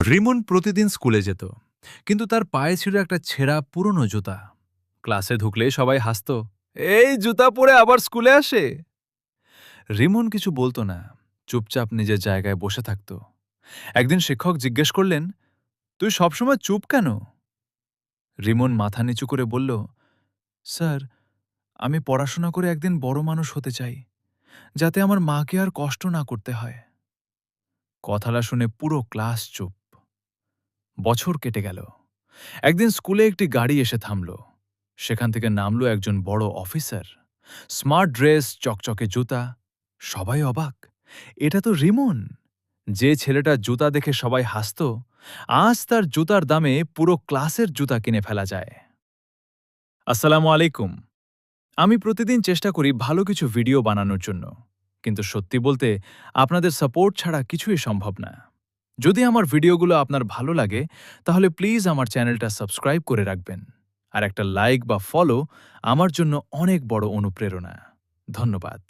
রিমন প্রতিদিন স্কুলে যেত, কিন্তু তার পায়ে ছিল একটা ছেঁড়া পুরনো জুতা। ক্লাসে ঢুকলে সবাই হাসত, এই জুতা পরে আবার স্কুলে আসে। রিমন কিছু বলতো না, চুপচাপ নিজের জায়গায় বসে থাকত। একদিন শিক্ষক জিজ্ঞেস করলেন, তুই সবসময় চুপ কেন? রিমন মাথা নিচু করে বলল, স্যার, আমি পড়াশোনা করে একদিন বড় মানুষ হতে চাই, যাতে আমার মাকে আর কষ্ট না করতে হয়। কথাটা শুনে পুরো ক্লাস চুপ। বছর কেটে গেল। একদিন স্কুলে একটি গাড়ি এসে থামল। সেখান থেকে নামল একজন বড় অফিসার। স্মার্ট ড্রেস, চকচকে জুতা। সবাই অবাক, এটা তো রিমন। যে ছেলেটার জুতা দেখে সবাই হাসত, আজ তার জুতার দামে পুরো ক্লাসের জুতা কিনে ফেলা যায়। আসসালামু আলাইকুম। আমি প্রতিদিন চেষ্টা করি ভালো কিছু ভিডিও বানানোর জন্য, কিন্তু সত্যি বলতে আপনাদের সাপোর্ট ছাড়া কিছুই সম্ভব না। যদি আমার ভিডিওগুলো আপনার ভালো লাগে, তাহলে প্লিজ আমার চ্যানেলটা সাবস্ক্রাইব করে রাখবেন, আর একটা লাইক বা ফলো আমার জন্য অনেক বড় অনুপ্রেরণা। ধন্যবাদ।